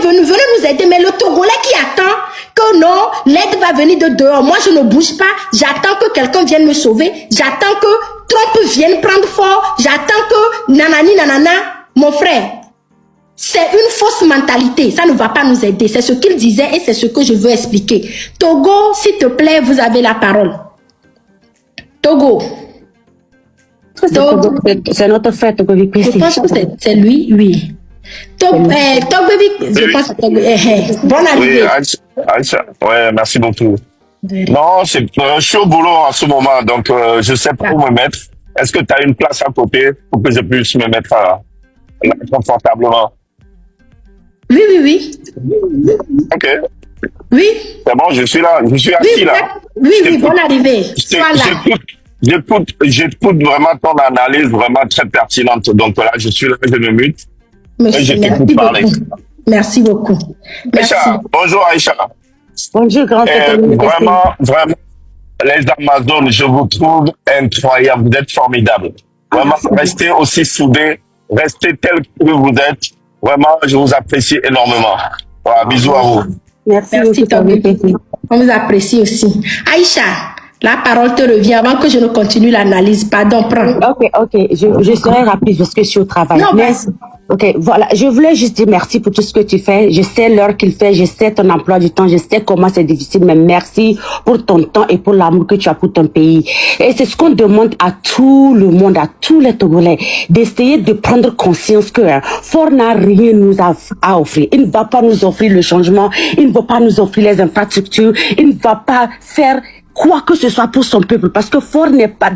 venez nous aider. Mais le Togolais qui attend que non, l'aide va venir de dehors. Moi, je ne bouge pas. J'attends que quelqu'un vienne me sauver. J'attends que Trump vienne prendre fort. J'attends que nanani nanana. Mon frère, c'est une fausse mentalité. Ça ne va pas nous aider. C'est ce qu'il disait et c'est ce que je veux expliquer. Togo, s'il te plaît, vous avez la parole. Togo. C'est notre frère Togo. Je pense que c'est lui, oui. Togo, je pense que bonne arrivée. Oui, Aïcha, ouais, merci beaucoup. Non, je suis au boulot en ce moment, donc je sais pas où me mettre. Est-ce que tu as une place à côté pour que je puisse me mettre là, confortablement? Oui. Ok. Oui. C'est bon, je suis là, je suis assis là. Oui, bonne arrivée. J'écoute vraiment ton analyse vraiment très pertinente. Donc là, je suis là, je me mute. Et je t'écoute parler. Merci beaucoup. Merci. Aïcha, bonjour Aïcha. Bonjour, grand Vraiment, les Amazones, je vous trouve incroyables. Vous êtes formidables. Vraiment, restez aussi soudés. Restez tels que vous êtes. Vraiment, je vous apprécie énormément. Voilà, bisous à vous. Merci Togo. On vous apprécie aussi. Aïcha, la parole te revient avant que je ne continue l'analyse. Pardon, prends. Ok. Je serai rapide parce que je suis au travail. Non, merci. Ok, voilà. Je voulais juste dire merci pour tout ce que tu fais. Je sais l'heure qu'il fait, je sais ton emploi du temps, je sais comment c'est difficile, mais merci pour ton temps et pour l'amour que tu as pour ton pays. Et c'est ce qu'on demande à tout le monde, à tous les Togolais, d'essayer de prendre conscience que Fort n'a rien à offrir. Il ne va pas nous offrir le changement, il ne va pas nous offrir les infrastructures, il ne va pas faire quoi que ce soit pour son peuple, parce que Fort n'est pas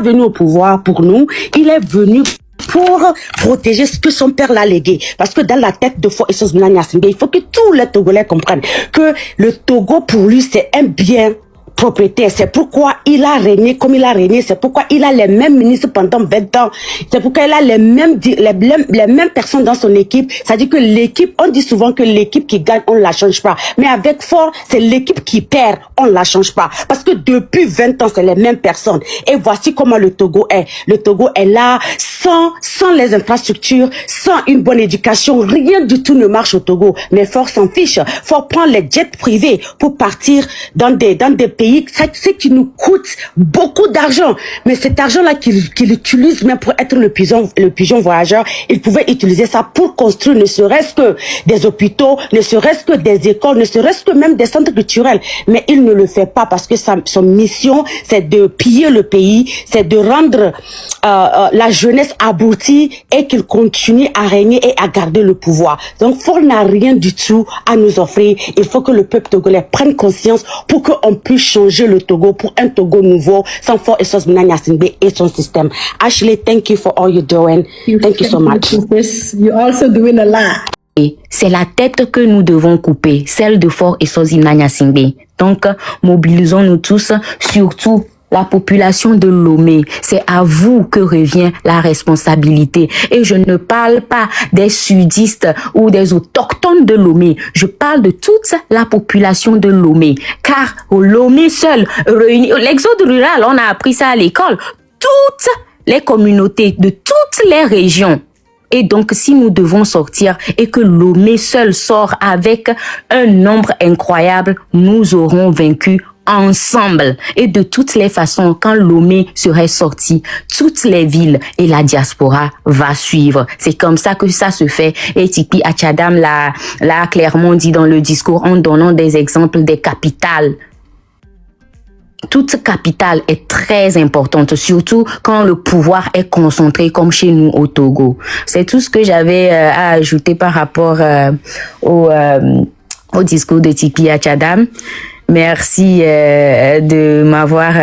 venu au pouvoir pour nous, il est venu pour protéger ce que son père l'a légué. Parce que dans la tête de Fort Essoz-Mina Gnassingbé, il faut que tous les Togolais comprennent que le Togo pour lui c'est un bien propriétaire. C'est pourquoi il a régné comme il a régné. C'est pourquoi il a les mêmes ministres pendant 20 ans. C'est pourquoi il a les mêmes personnes dans son équipe. C'est-à-dire que l'équipe, on dit souvent que l'équipe qui gagne, on la change pas. Mais avec Fort, c'est l'équipe qui perd, on la change pas. Parce que depuis 20 ans, c'est les mêmes personnes. Et voici comment le Togo est. Le Togo est là, sans les infrastructures, sans une bonne éducation. Rien du tout ne marche au Togo. Mais Fort s'en fiche. Fort prend les jets privés pour partir dans des pays. Ce qui nous coûte beaucoup d'argent. Mais cet argent-là qu'il utilise même pour être le pigeon voyageur, il pouvait utiliser ça pour construire ne serait-ce que des hôpitaux, ne serait-ce que des écoles, ne serait-ce que même des centres culturels. Mais il ne le fait pas parce que son mission, c'est de piller le pays, c'est de rendre la jeunesse aboutie et qu'il continue à régner et à garder le pouvoir. Donc Fort n'a rien du tout à nous offrir. Il faut que le peuple togolais prenne conscience pour qu'on puisse changer le Togo pour un Togo nouveau sans Fort Essoz-Mina Gnassingbé et son système. Ashley, thank you for all you're doing. Thank you so much. You're also doing a lot. C'est la tête que nous devons couper, celle de Fort Essoz-Mina Gnassingbé. Donc, mobilisons-nous tous, surtout la population de Lomé. C'est à vous que revient la responsabilité. Et je ne parle pas des sudistes ou des autochtones de Lomé. Je parle de toute la population de Lomé. Car Lomé seul, l'exode rural, on a appris ça à l'école. Toutes les communautés de toutes les régions. Et donc, si nous devons sortir et que Lomé seul sort avec un nombre incroyable, nous aurons vaincu ensemble. Et de toutes les façons, quand Lomé serait sorti, toutes les villes et la diaspora va suivre. C'est comme ça que ça se fait. Et Tipi Achadam l'a clairement dit dans le discours en donnant des exemples des capitales. Toute capitale est très importante, surtout quand le pouvoir est concentré comme chez nous au Togo. C'est tout ce que j'avais à ajouter par rapport au discours de Tipi Achadam. Merci de m'avoir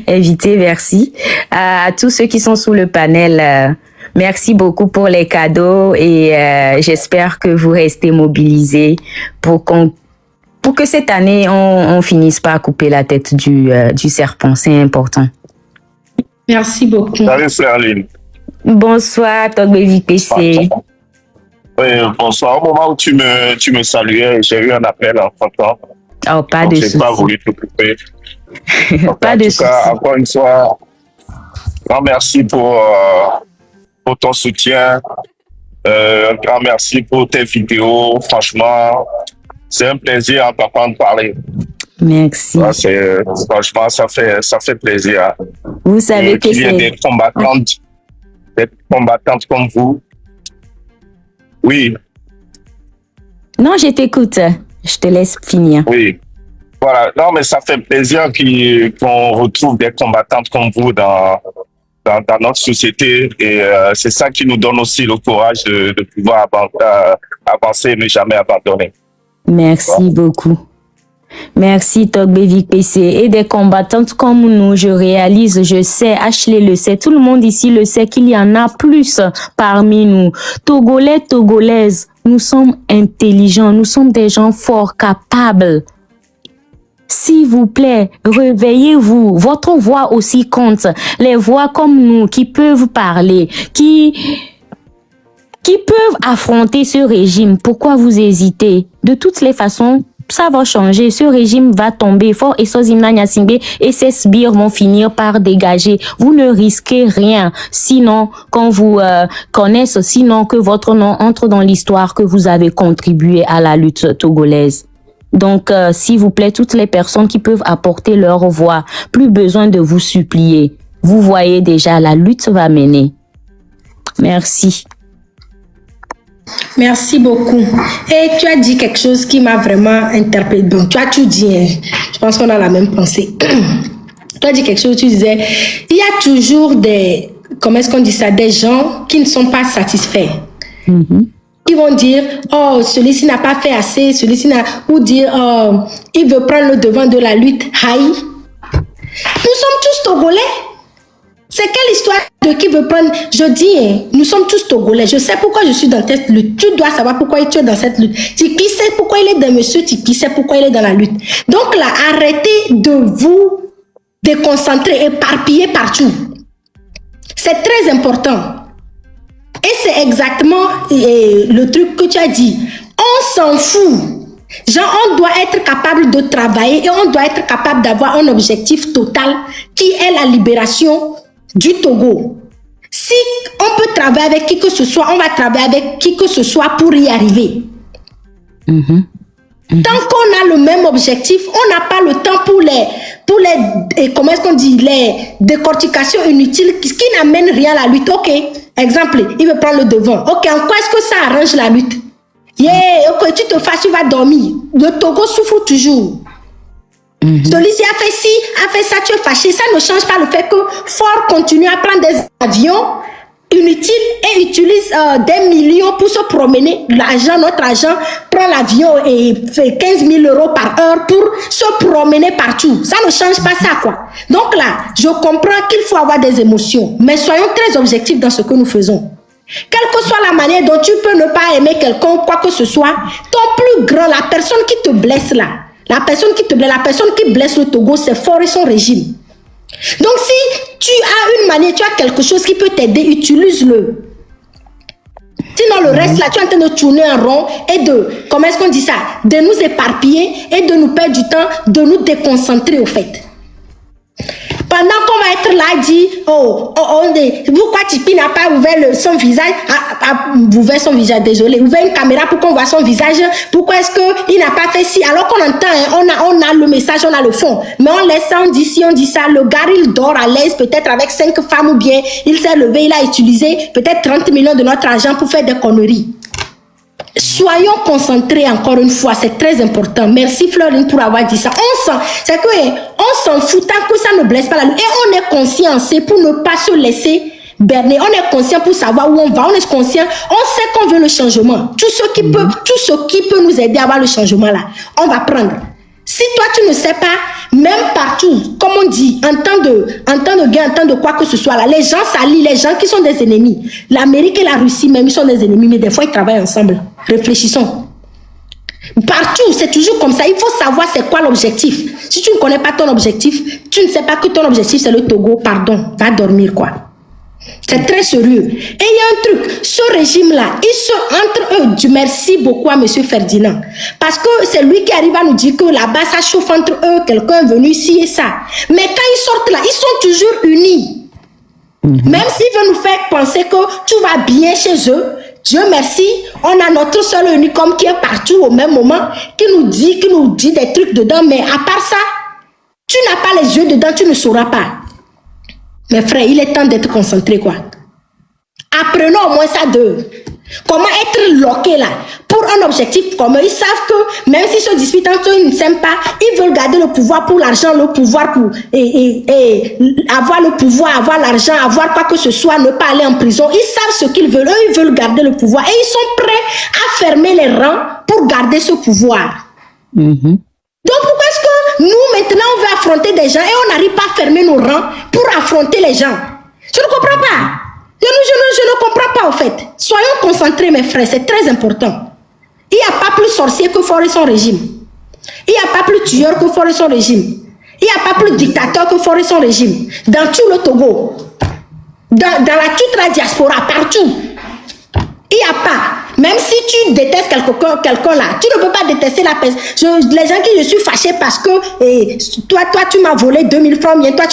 invité, merci. À tous ceux qui sont sous le panel, merci beaucoup pour les cadeaux et j'espère que vous restez mobilisés pour que cette année, on finisse pas à couper la tête du serpent. C'est important. Merci beaucoup. Salut, Serline. Bonsoir, Togbevi PC. Oui, bonsoir. Au moment où tu me saluais, j'ai eu un appel en temps. Oh, pas de souci. Je n'ai pas voulu te couper. Pas de souci. En tout cas, encore une fois, grand merci pour ton soutien Un grand merci pour tes vidéos. Franchement, c'est un plaisir à t'entendre parler. Merci. Ouais, franchement, ça fait plaisir. Vous savez que qu'il y ait c'est... des combattantes comme vous. Oui, Non, je t'écoute. Je te laisse finir. oui. Voilà. Non, mais ça fait plaisir qu'on retrouve des combattantes comme vous dans notre société. Et c'est ça qui nous donne aussi le courage de pouvoir avancer et ne jamais abandonner. Merci beaucoup. Merci Togbe Vic PC. Et des combattantes comme nous, je réalise, je sais, Ashley le sait, tout le monde ici le sait qu'il y en a plus parmi nous. Togolais, Togolaises, nous sommes intelligents, nous sommes des gens forts, capables. S'il vous plaît, réveillez-vous. Votre voix aussi compte. Les voix comme nous qui peuvent parler, qui peuvent affronter ce régime. Pourquoi vous hésitez? De toutes les façons, ça va changer. Ce régime va tomber. Fort et Sozimna Nyasingbe et ses sbires vont finir par dégager. Vous ne risquez rien. Sinon, qu'on vous connaisse, sinon que votre nom entre dans l'histoire que vous avez contribué à la lutte togolaise. Donc, s'il vous plaît, toutes les personnes qui peuvent apporter leur voix, plus besoin de vous supplier. Vous voyez déjà, la lutte va mener. Merci. Merci beaucoup. Et tu as dit quelque chose qui m'a vraiment interpellée. Bon, tu as tout dit. Hein. Je pense qu'on a la même pensée. Tu as dit quelque chose, tu disais, il y a toujours des, comment est-ce qu'on dit ça, des gens qui ne sont pas satisfaits. Ils vont dire, oh, celui-ci n'a pas fait assez, celui-ci n'a, ou dire, oh, il veut prendre le devant de la lutte. Haï. Nous sommes tous Togolais. C'est quelle histoire de qui veut prendre? Je dis, hein, nous sommes tous Togolais. Je sais pourquoi je suis dans cette lutte. Tu dois savoir pourquoi tu es dans cette lutte. Tiki sait pourquoi il est dans monsieur, Tiki sait pourquoi il est dans la lutte. Donc là, arrêtez de vous déconcentrer, éparpiller partout. C'est très important. Et c'est exactement le truc que tu as dit. On s'en fout. Genre, on doit être capable de travailler et on doit être capable d'avoir un objectif total qui est la libération du Togo. Si on peut travailler avec qui que ce soit, on va travailler avec qui que ce soit pour y arriver. Tant qu'on a le même objectif, on n'a pas le temps pour les comment est-ce qu'on dit, les décortications inutiles qui n'amènent rien à la lutte. Ok, exemple, il veut prendre le devant. Ok, en quoi est-ce que ça arrange la lutte? Ok, tu te fâches, tu vas dormir. Le Togo souffre toujours. Celui-ci a fait ci, a fait ça, tu es fâché. Ça ne change pas le fait que Ford continue à prendre des avions inutiles et utilise des millions pour se promener. L'argent, notre argent, prend l'avion et fait 15 000 euros par heure pour se promener partout. Ça ne change pas ça, quoi. Donc là, je comprends qu'il faut avoir des émotions, mais soyons très objectifs dans ce que nous faisons. Quelle que soit la manière dont tu peux ne pas aimer quelqu'un, quoi que ce soit, ton plus grand, la personne qui te blesse là, la personne qui blesse le Togo, c'est Ford et son régime. Donc si tu as une manière, tu as quelque chose qui peut t'aider, utilise-le. Sinon le reste là, tu es en train de tourner en rond et de, comment est-ce qu'on dit ça, de nous éparpiller et de nous perdre du temps, de nous déconcentrer au fait. Pendant qu'on va être là, dit, pourquoi Tipeee n'a pas ouvert son visage, ouvert son visage, désolé, ouvert une caméra pour qu'on voit son visage, pourquoi est-ce qu'il n'a pas fait ci, alors qu'on entend, hein, on a le message, on a le fond, mais on laisse ça, on dit ci, on dit ça, le gars il dort à l'aise, peut-être avec 5 femmes ou bien, il s'est levé, il a utilisé peut-être 30 millions de notre argent pour faire des conneries. Soyons concentrés encore une fois, c'est très important. Merci Florine pour avoir dit ça. C'est que on s'en fout tant que ça ne blesse pas la lutte. Et on est conscient, c'est pour ne pas se laisser berner. On est conscient pour savoir où on va. On est conscient, on sait qu'on veut le changement. Tout ce qui peut nous aider à avoir le changement là, on va prendre. Si toi tu ne sais pas, même partout, comme on dit, en temps de guerre, en temps de quoi que ce soit là, les gens s'allient, les gens qui sont des ennemis. L'Amérique et la Russie même, ils sont des ennemis, mais des fois ils travaillent ensemble. Réfléchissons. Partout, c'est toujours comme ça. Il faut savoir c'est quoi l'objectif. Si tu ne connais pas ton objectif, tu ne sais pas que ton objectif c'est le Togo, pardon, va dormir quoi. C'est très sérieux. Et il y a un truc, ce régime-là, entre eux, du merci beaucoup à M. Ferdinand. Parce que c'est lui qui arrive à nous dire que là-bas, ça chauffe entre eux, quelqu'un est venu ici et ça. Mais quand ils sortent là, ils sont toujours unis. Même s'ils veulent nous faire penser que tout va bien chez eux, Dieu merci, on a notre seul unicum qui est partout au même moment, qui nous dit des trucs dedans, mais à part ça, tu n'as pas les yeux dedans, tu ne sauras pas. Mes frères, il est temps d'être concentré, quoi. Apprenons au moins ça d'eux. Comment être loqué là pour un objectif commun. Ils savent que même s'ils se disputent entre eux, ils ne s'aiment pas, ils veulent garder le pouvoir pour l'argent, le pouvoir pour avoir le pouvoir, avoir l'argent, avoir quoi que ce soit, ne pas aller en prison. Ils savent ce qu'ils veulent. Eux, ils veulent garder le pouvoir et ils sont prêts à fermer les rangs pour garder ce pouvoir. Donc pourquoi est-ce que nous maintenant on veut affronter des gens et on n'arrive pas à fermer nos rangs pour affronter les gens? Je ne comprends pas. Je ne comprends pas en fait. Soyons concentrés mes frères, c'est très important. Il n'y a pas plus sorcier que Faure et son régime. Il n'y a pas plus tueur que Faure et son régime. Il n'y a pas plus dictateur que Faure et son régime. Dans tout le Togo, dans toute la diaspora, partout. Il n'y a pas. Même si tu détestes quelqu'un là, tu ne peux pas détester la personne. Les gens qui je suis fâché parce que toi tu m'as volé 2000 francs, bien toi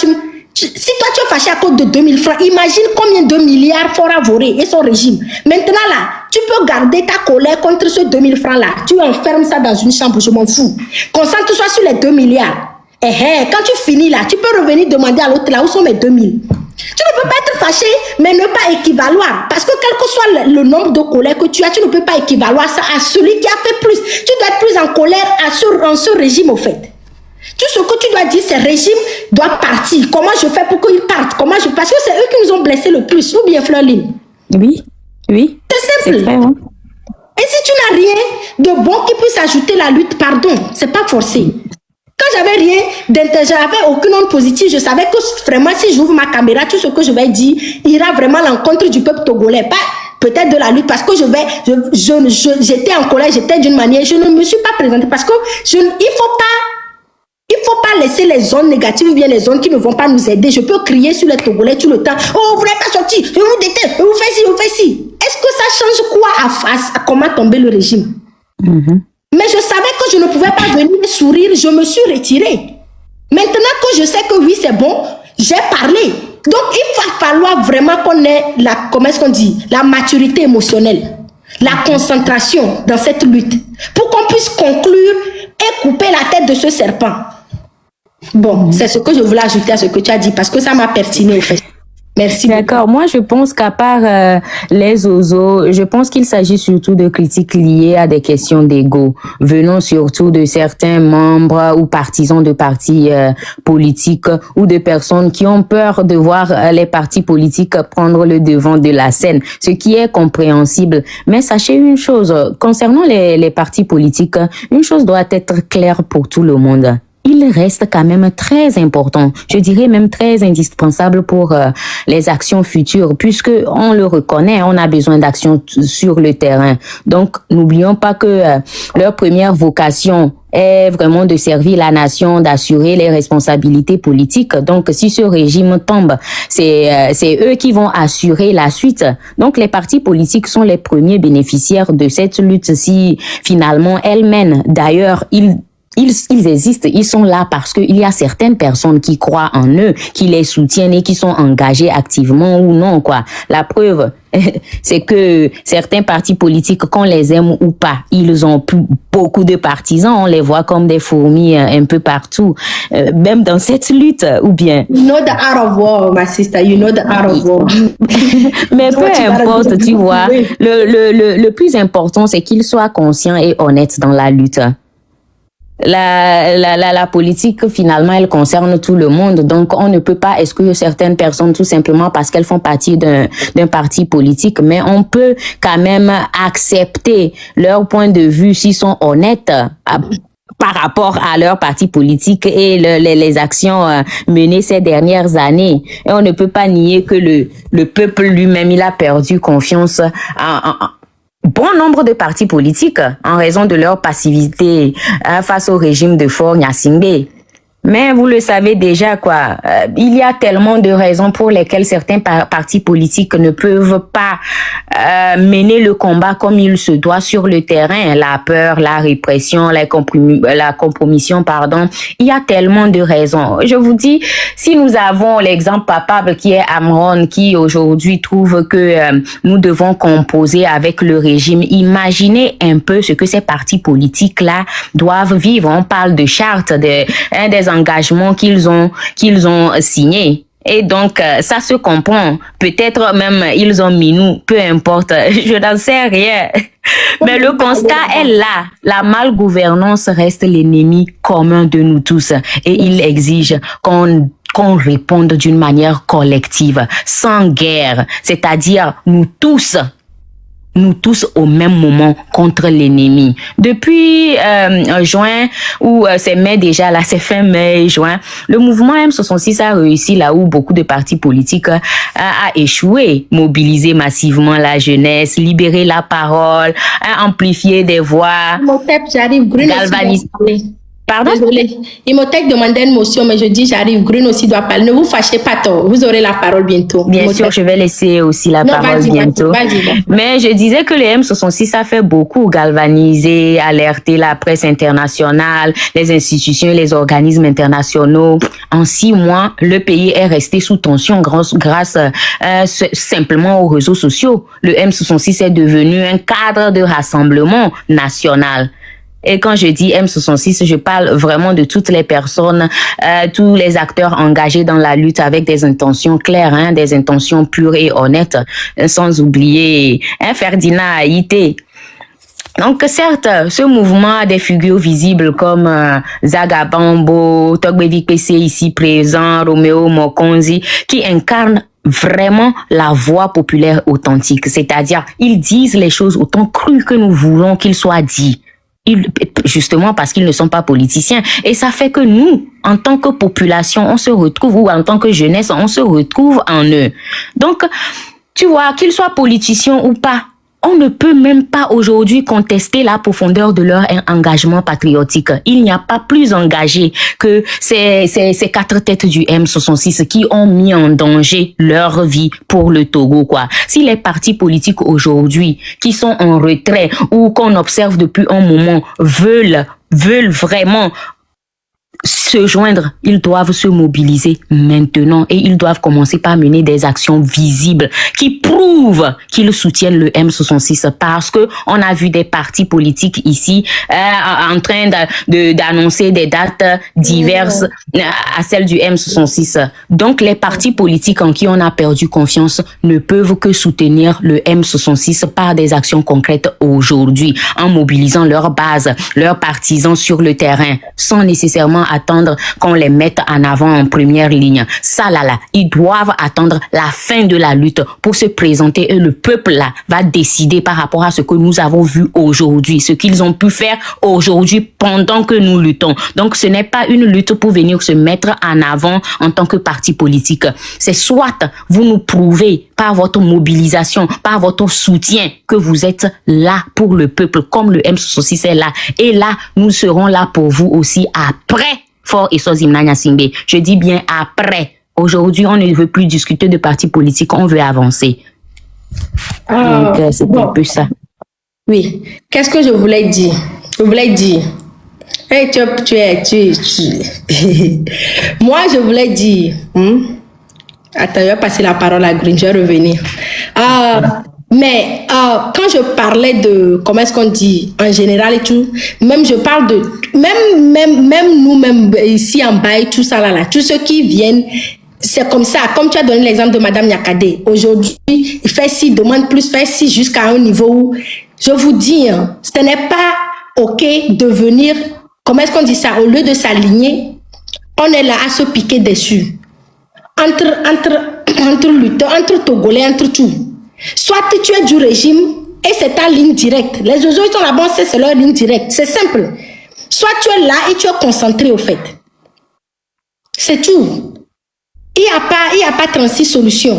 si toi tu es fâché à cause de 2000 francs, imagine combien de milliards Faure a volé et son régime. Maintenant là, tu peux garder ta colère contre ce 2000 francs là. Tu enfermes ça dans une chambre, je m'en fous. Concentre-toi sur les 2 milliards. Quand tu finis là, tu peux revenir demander à l'autre là où sont mes 2000. Tu ne peux pas être fâché, mais ne pas équivaloir. Parce que quel que soit le nombre de colères que tu as, tu ne peux pas équivaloir ça à celui qui a fait plus. Tu dois être plus en colère en ce régime au fait. Tout ce que tu dois dire, c'est régime doit partir. Comment je fais pour qu'il parte? Parce que c'est eux qui nous ont blessés le plus. Ou bien Fleurline? Oui. C'est simple. Vrai, hein? Et si tu n'as rien de bon qui puisse ajouter la lutte, pardon, c'est pas forcé. Quand j'avais rien d'intéressant, j'avais aucune onde positive, je savais que vraiment si j'ouvre ma caméra, tout ce que je vais dire ira vraiment à l'encontre du peuple togolais. Pas peut-être de la lutte, parce que j'étais en colère, j'étais d'une manière, je ne me suis pas présentée parce que il faut pas laisser les zones négatives ou bien les zones qui ne vont pas nous aider. Je peux crier sur les Togolais tout le temps. Oh, vous n'êtes pas sorti, je vous déteste, je vous fais ci, je vous fais ci. Est-ce que ça change quoi à comment tomber le régime? Mais je savais que je ne pouvais pas venir sourire, je me suis retirée. Maintenant que je sais que oui, c'est bon, j'ai parlé. Donc, il va falloir vraiment qu'on ait la maturité émotionnelle, la concentration dans cette lutte pour qu'on puisse conclure et couper la tête de ce serpent. Bon, c'est ce que je voulais ajouter à ce que tu as dit parce que ça m'a pertiné au fait. Merci. D'accord. Moi, je pense qu'à part les oiseaux, je pense qu'il s'agit surtout de critiques liées à des questions d'ego, venant surtout de certains membres ou partisans de partis politiques ou de personnes qui ont peur de voir les partis politiques prendre le devant de la scène, ce qui est compréhensible. Mais sachez une chose, concernant les partis politiques, une chose doit être claire pour tout le monde. Il reste quand même très important, je dirais même très indispensable pour les actions futures, puisque on le reconnaît, on a besoin d'actions sur le terrain. Donc, n'oublions pas que leur première vocation est vraiment de servir la nation, d'assurer les responsabilités politiques. Donc, si ce régime tombe, c'est eux qui vont assurer la suite. Donc, les partis politiques sont les premiers bénéficiaires de cette lutte si finalement elle mène. D'ailleurs, ils existent, ils sont là parce qu'il y a certaines personnes qui croient en eux, qui les soutiennent et qui sont engagées activement ou non, quoi. La preuve, c'est que certains partis politiques, qu'on les aime ou pas, ils ont beaucoup de partisans, on les voit comme des fourmis un peu partout, même dans cette lutte, ou bien. You know the art of war, my sister, you know the art of war. Mais peu importe, tu vois, le plus important, c'est qu'ils soient conscients et honnêtes dans la lutte. La politique, finalement, elle concerne tout le monde. Donc, on ne peut pas exclure certaines personnes tout simplement parce qu'elles font partie d'un parti politique. Mais on peut quand même accepter leur point de vue s'ils sont honnêtes par rapport à leur parti politique et les actions menées ces dernières années. Et on ne peut pas nier que le peuple lui-même, il a perdu confiance en bon nombre de partis politiques en raison de leur passivité face au régime de Faure Gnassingbé. Mais vous le savez déjà, quoi. Il y a tellement de raisons pour lesquelles certains partis politiques ne peuvent pas mener le combat comme il se doit sur le terrain. La peur, la répression, la compromission, pardon. Il y a tellement de raisons. Je vous dis, si nous avons l'exemple palpable qui est Amron, qui aujourd'hui trouve que nous devons composer avec le régime, imaginez un peu ce que ces partis politiques-là doivent vivre. On parle de charte, des engagements qu'ils ont signés. Et donc, ça se comprend. Peut-être même, ils ont mis nous, peu importe. Je n'en sais rien. Mais le constat est là. La malgouvernance reste l'ennemi commun de nous tous. Et il exige qu'on réponde d'une manière collective, sans guerre. C'est-à-dire, nous tous au même moment contre l'ennemi. Depuis juin, ou c'est mai déjà, là c'est fin mai, juin, le mouvement M66 a réussi là où beaucoup de partis politiques a échoué. Mobiliser massivement la jeunesse, libérer la parole, amplifier des voix, galvaniser. Pardon? Désolée. Imhotep demandait une motion, mais je dis j'arrive. Grune aussi doit parler. Ne vous fâchez pas trop. Vous aurez la parole bientôt. Bien sûr, je vais laisser aussi la parole bientôt. Vas-y. Mais je disais que le M66 a fait beaucoup galvaniser, alerter la presse internationale, les institutions et les organismes internationaux. En 6 mois, le pays est resté sous tension grâce simplement aux réseaux sociaux. Le M66 est devenu un cadre de rassemblement national. Et quand je dis M66, je parle vraiment de toutes les personnes, tous les acteurs engagés dans la lutte avec des intentions claires, des intentions pures et honnêtes, sans oublier Ferdinand Haïté. Donc certes, ce mouvement a des figures visibles comme Zagabambo, Togbévik PC ici présent, Roméo Mokonzi, qui incarnent vraiment la voix populaire authentique. C'est-à-dire, ils disent les choses autant crues que nous voulons qu'ils soient dits. Justement parce qu'ils ne sont pas politiciens. Et ça fait que nous, en tant que population, on se retrouve, ou en tant que jeunesse, on se retrouve en eux. Donc, tu vois, qu'ils soient politiciens ou pas, on ne peut même pas aujourd'hui contester la profondeur de leur engagement patriotique. Il n'y a pas plus engagé que ces 4 têtes du M66 qui ont mis en danger leur vie pour le Togo, quoi. Si les partis politiques aujourd'hui, qui sont en retrait ou qu'on observe depuis un moment, veulent vraiment se joindre, ils doivent se mobiliser maintenant et ils doivent commencer par mener des actions visibles qui prouvent qu'ils soutiennent le M66 parce que on a vu des partis politiques ici en train d'annoncer des dates diverses à celles du M66. Donc les partis politiques en qui on a perdu confiance ne peuvent que soutenir le M66 par des actions concrètes aujourd'hui en mobilisant leur base, leurs partisans sur le terrain sans nécessairement attendre qu'on les mette en avant en première ligne. Ça là, ils doivent attendre la fin de la lutte pour se présenter et le peuple là va décider par rapport à ce que nous avons vu aujourd'hui, ce qu'ils ont pu faire aujourd'hui pendant que nous luttons. Donc ce n'est pas une lutte pour venir se mettre en avant en tant que parti politique. C'est soit vous nous prouvez par votre mobilisation, par votre soutien que vous êtes là pour le peuple comme le M66 est là. Et là, nous serons là pour vous aussi après Fort et Sozimna Nyasingbe. Je dis bien après. Aujourd'hui, on ne veut plus discuter de partis politiques, on veut avancer. Donc, c'est un peu ça. Oui. Qu'est-ce que je voulais dire? Hey, Moi, je voulais dire... Attends, je vais passer la parole à Green, je vais revenir. Mais quand je parlais de, comment est-ce qu'on dit, en général et tout, même je parle de, même nous-mêmes ici en bas et tout ça là, tous ceux qui viennent, c'est comme ça, comme tu as donné l'exemple de Madame Nyakade. Aujourd'hui, il fait ci, demande plus, fait ci jusqu'à un niveau où, je vous dis, ce n'est pas OK de venir, comment est-ce qu'on dit ça, au lieu de s'aligner, on est là à se piquer dessus. Entre lutteurs, entre Togolais, entre tout. Soit tu es du régime et c'est ta ligne directe. Les autres ils sont là-bas, c'est leur ligne directe. C'est simple. Soit tu es là et tu es concentré au fait. C'est tout. Il n'y a pas 36 solutions.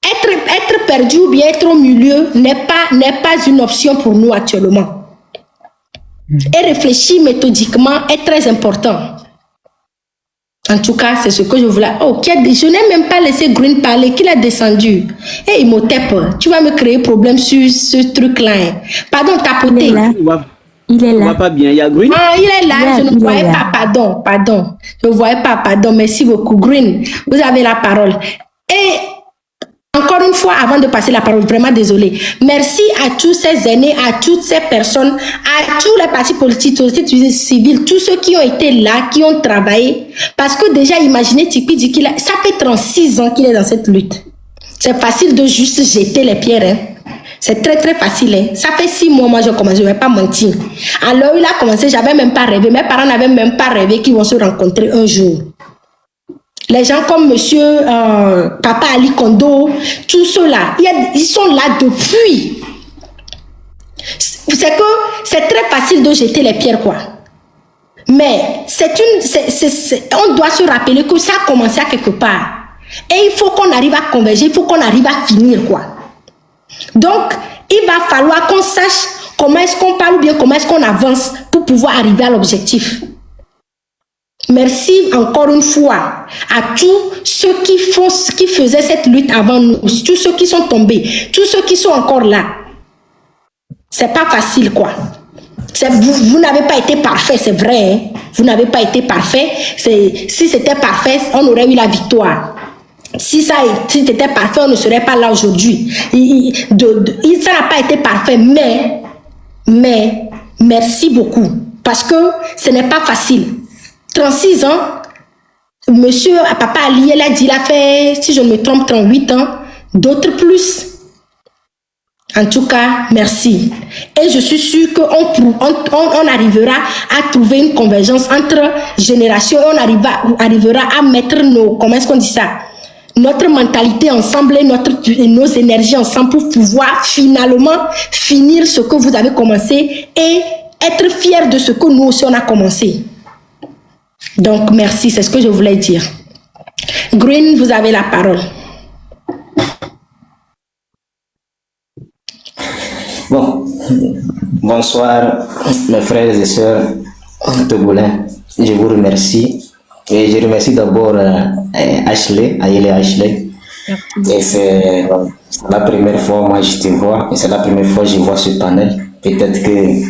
Être perdu ou bien être au milieu n'est pas une option pour nous actuellement. Et réfléchir méthodiquement est très important. En tout cas, c'est ce que je voulais. Oh, je n'ai même pas laissé Green parler, qu'il a descendu. Hey, Imhotep, tu vas me créer problème sur ce truc-là. Hein. Pardon, tapoter. Il est là. On va pas bien, il y a Green. Ah, il est là, je ne voyais pas, pardon. Je ne voyais pas, pardon. Merci beaucoup. Green, vous avez la parole. Et encore une fois, avant de passer la parole, vraiment désolé. Merci à tous ces aînés, à toutes ces personnes, à tous les partis politiques, société civile, tous ceux qui ont été là, qui ont travaillé. Parce que déjà, imaginez, Tipeee dit ça fait 36 ans qu'il est dans cette lutte. C'est facile de juste jeter les pierres, hein. C'est très très facile. Hein. Ça fait 6 mois, moi, j'ai commencé, je ne vais pas mentir. Alors, il a commencé, j'avais même pas rêvé. Mes parents n'avaient même pas rêvé qu'ils vont se rencontrer un jour. Les gens comme monsieur Papa Ali Kondo, tous ceux-là, ils sont là depuis. C'est que c'est très facile de jeter les pierres, quoi. Mais on doit se rappeler que ça a commencé à quelque part. Et il faut qu'on arrive à converger, il faut qu'on arrive à finir, quoi. Donc, il va falloir qu'on sache comment est-ce qu'on parle ou bien comment est-ce qu'on avance pour pouvoir arriver à l'objectif. Merci encore une fois à tous ceux qui faisaient cette lutte avant nous, tous ceux qui sont tombés, tous ceux qui sont encore là. C'est pas facile, quoi. Vous n'avez pas été parfait, c'est vrai. Hein? Vous n'avez pas été parfait. Si c'était parfait, on aurait eu la victoire. Si c'était parfait, on ne serait pas là aujourd'hui. Ça n'a pas été parfait, mais merci beaucoup. Parce que ce n'est pas facile. 36 ans, monsieur Papa Ali, il a fait, si je ne me trompe, 38 ans, d'autres plus. En tout cas, merci. Et je suis sûre qu'on arrivera à trouver une convergence entre générations. On arrivera à mettre comment est-ce qu'on dit ça? Notre mentalité ensemble et nos énergies ensemble pour pouvoir finalement finir ce que vous avez commencé et être fiers de ce que nous aussi on a commencé. Donc, merci, c'est ce que je voulais dire. Green, vous avez la parole. Bon, bonsoir mes frères et sœurs togolais. Je vous remercie. Et je remercie d'abord Ayele Ashley. Et c'est la première fois moi je te vois. Et c'est la première fois que je vois ce panel. Peut-être que,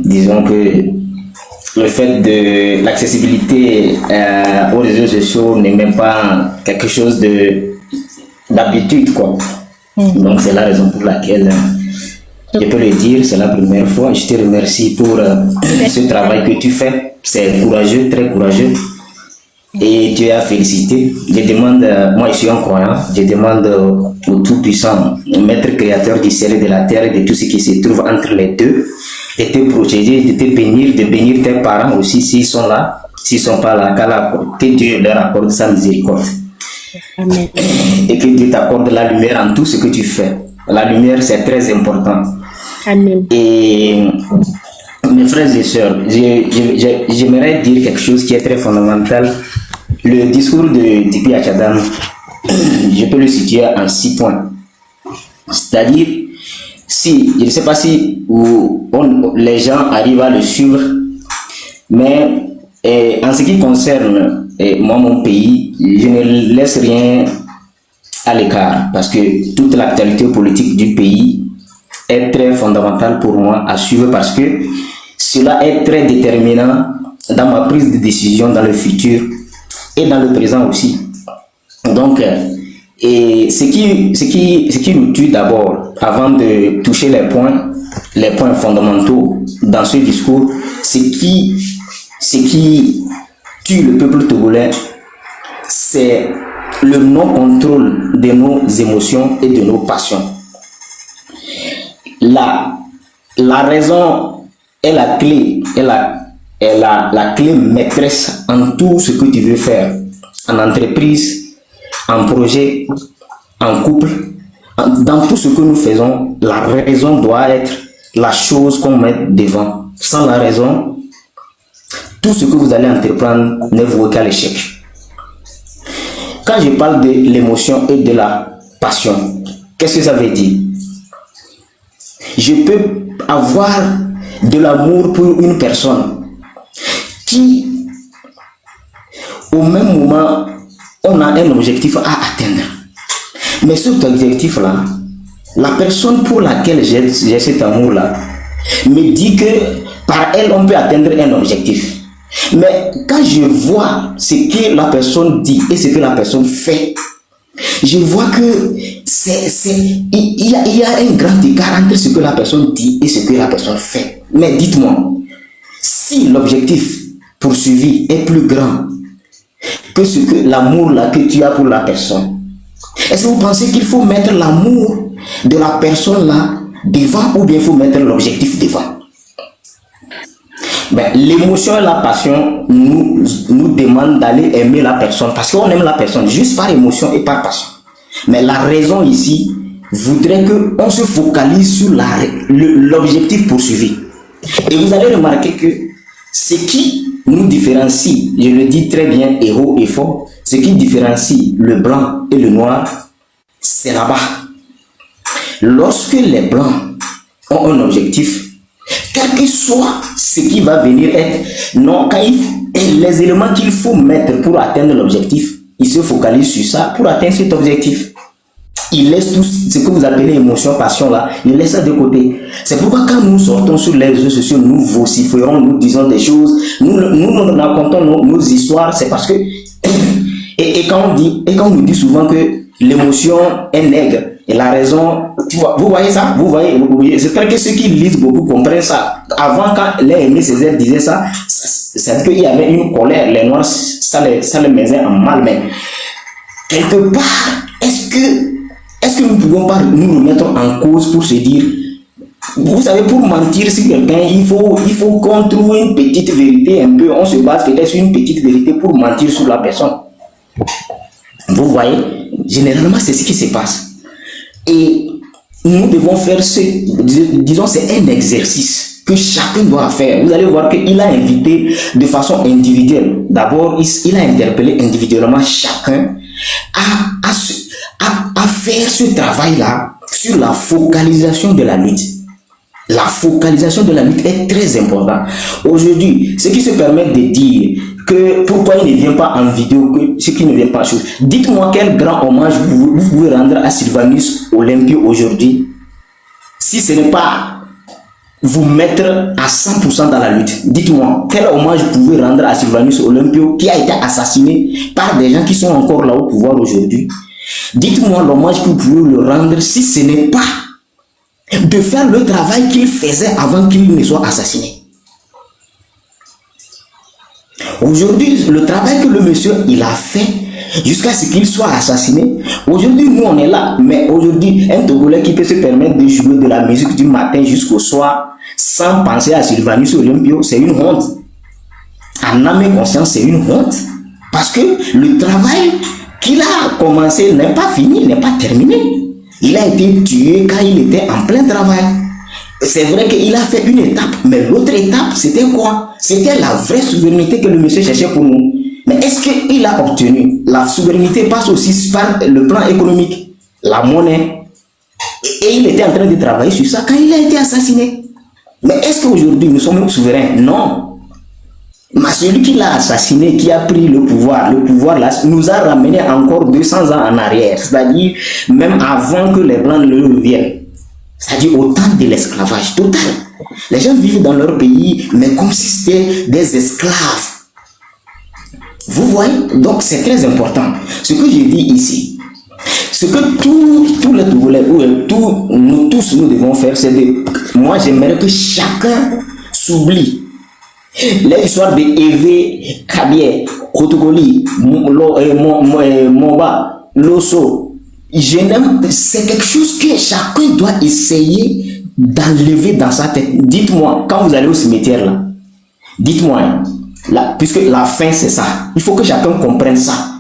disons que le fait de l'accessibilité aux réseaux sociaux n'est même pas quelque chose d'habitude, quoi. Donc c'est la raison pour laquelle je peux le dire, c'est la première fois. Je te remercie pour ce travail que tu fais. C'est courageux, très courageux. Et tu es à féliciter. Je demande, moi je suis un croyant, je demande au Tout-Puissant, au Maître Créateur du ciel et de la terre et de tout ce qui se trouve entre les deux, de te protéger, de te bénir, de bénir tes parents aussi s'ils sont là, s'ils ne sont pas là, que Dieu leur accorde sa miséricorde. Amen. Et que Dieu t'accorde la lumière en tout ce que tu fais. La lumière, c'est très important. Amen. Et mes frères et sœurs, j'aimerais dire quelque chose qui est très fondamental. Le discours de Tipeee Achadam, je peux le situer en 6 points. C'est-à-dire, si, je ne sais pas si les gens arrivent à le suivre, mais en ce qui concerne moi, mon pays, je ne laisse rien à l'écart parce que toute l'actualité politique du pays est très fondamentale pour moi à suivre parce que cela est très déterminant dans ma prise de décision dans le futur et dans le présent aussi. Donc, et ce qui nous tue d'abord, avant de toucher les points fondamentaux dans ce discours, ce qui tue le peuple togolais, c'est le non-contrôle de nos émotions et de nos passions. La raison est la clé, la clé maîtresse en tout ce que tu veux faire, en entreprise, en projet, en couple, dans tout ce que nous faisons. La raison doit être la chose qu'on met devant. Sans la raison, tout ce que vous allez entreprendre ne vaut qu'à l'échec. Quand je parle de l'émotion et de la passion, qu'est-ce que ça veut dire? Je peux avoir de l'amour pour une personne qui au même moment, on a un objectif à atteindre. Mais cet objectif-là, la personne pour laquelle j'ai cet amour-là, me dit que par elle, on peut atteindre un objectif. Mais quand je vois ce que la personne dit et ce que la personne fait, je vois que il y a un grand écart entre ce que la personne dit et ce que la personne fait. Mais dites-moi, si l'objectif poursuivi est plus grand que ce que l'amour là que tu as pour la personne, est-ce que vous pensez qu'il faut mettre l'amour de la personne là devant ou bien il faut mettre l'objectif devant? Ben, l'émotion et la passion nous demandent d'aller aimer la personne parce qu'on aime la personne juste par émotion et par passion. Mais la raison ici voudrait qu'on se focalise sur l'objectif poursuivi. Et vous allez remarquer que ce qui nous différencie, je le dis très bien et haut et fort, ce qui différencie le blanc et le noir, c'est là-bas. Lorsque les blancs ont un objectif, quel que soit ce qui va venir être, non, les éléments qu'il faut mettre pour atteindre l'objectif, ils se focalisent sur ça pour atteindre cet objectif. Ils laissent tout ce que vous appelez émotion, passion là, ils laissent ça de côté. C'est pourquoi quand nous sortons sur les réseaux sociaux, nous vociferons, nous disons des choses, nous racontons nos histoires, c'est parce que et quand on nous dit souvent que l'émotion est nègre, et la raison, tu vois, vous voyez ça, vous voyez, c'est vrai que ceux qui lisent beaucoup comprennent ça. Avant, quand les Aimé Césaire disaient ça, c'est qu'il y avait une colère, les noirs, ça les mettait en mal, mais quelque part, est-ce que nous ne pouvons pas nous remettre en cause pour se dire, vous savez, pour mentir sur quelqu'un, il faut qu'on trouve une petite vérité un peu, on se base peut-être sur une petite vérité pour mentir sur la personne. Vous voyez, généralement, c'est ce qui se passe. Et nous devons faire disons, c'est un exercice que chacun doit faire. Vous allez voir qu'il a invité de façon individuelle. D'abord, il a interpellé individuellement chacun à faire ce travail-là sur la focalisation de la lutte. La focalisation de la lutte est très importante. Aujourd'hui, ce qui se permet de dire que pourquoi il ne vient pas en vidéo, que ce qui ne vient pas chose. Dites-moi quel grand hommage vous pouvez rendre à Sylvanus Olympio aujourd'hui, si ce n'est pas vous mettre à 100% dans la lutte. Dites-moi quel hommage vous pouvez rendre à Sylvanus Olympio qui a été assassiné par des gens qui sont encore là au pouvoir aujourd'hui. Dites-moi l'hommage que vous pouvez le rendre si ce n'est pas de faire le travail qu'il faisait avant qu'il ne soit assassiné. Aujourd'hui, le travail que le monsieur il a fait jusqu'à ce qu'il soit assassiné, aujourd'hui nous on est là, mais aujourd'hui un Togolais qui peut se permettre de jouer de la musique du matin jusqu'au soir sans penser à Sylvanus Olympio, c'est une honte. En âme et conscience, c'est une honte. Parce que le travail qu'il a commencé n'est pas fini, n'est pas terminé. Il a été tué quand il était en plein travail. C'est vrai qu'il a fait une étape, mais l'autre étape, c'était quoi? C'était la vraie souveraineté que le monsieur cherchait pour nous. Mais est-ce qu'il a obtenu? La souveraineté passe aussi par le plan économique, la monnaie. Et il était en train de travailler sur ça quand il a été assassiné. Mais est-ce qu'aujourd'hui nous sommes souverains? Non. Mais celui qui l'a assassiné, qui a pris le pouvoir là, nous a ramené encore 200 ans en arrière. C'est-à-dire même avant que les Blancs ne reviennent. C'est-à-dire au temps de l'esclavage total. Les gens vivent dans leur pays, mais comme si c'était des esclaves. Vous voyez? Donc c'est très important. Ce que je dis ici, ce que tous les Togolais, nous tous nous devons faire, c'est de... Moi j'aimerais que chacun s'oublie. Les histoires de Evé, Kabier, Kotokoli, Moba, Loso, c'est quelque chose que chacun doit essayer d'enlever dans sa tête. Dites-moi, quand vous allez au cimetière là, dites-moi, puisque la fin c'est ça, il faut que chacun comprenne ça.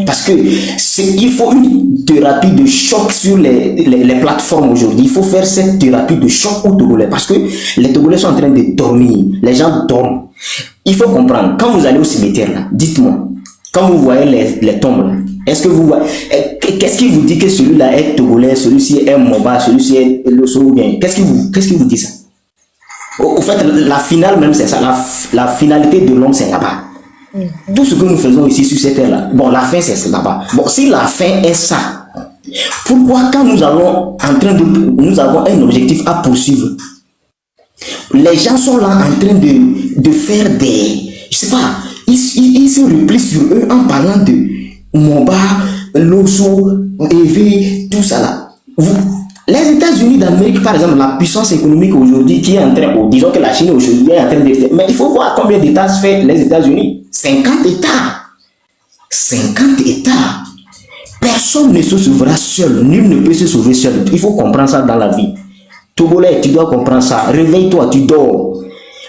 Parce que il faut une thérapie de choc sur les plateformes aujourd'hui. Il faut faire cette thérapie de choc aux Togolais. Parce que les Togolais sont en train de dormir. Les gens dorment. Il faut comprendre. Quand vous allez au cimetière, là, dites-moi. Quand vous voyez les tombes, est-ce que vous voyez... Qu'est-ce qui vous dit que celui-là est Togolais, celui-ci est Moba, celui-ci est Loso ou bien? Qu'est-ce qui vous dit ça? Au fait, la finale même, c'est ça. La finalité de l'homme, c'est là-bas. Tout ce que nous faisons ici sur cette terre-là, bon, la fin c'est là-bas. Bon, si la fin est ça, pourquoi quand nous avons un objectif à poursuivre, les gens sont là en train de faire des, je sais pas, ils se replient sur eux en parlant de Moba, Loso, EV, tout ça là. Les États-Unis d'Amérique, par exemple, la puissance économique aujourd'hui qui est en train, disons que la Chine aujourd'hui est en train de... Mais il faut voir combien d'États fait les États-Unis. 50 États. 50 États. Personne ne se sauvera seul. Nul ne peut se sauver seul. Il faut comprendre ça dans la vie. Togolais, tu dois comprendre ça. Réveille-toi, tu dors.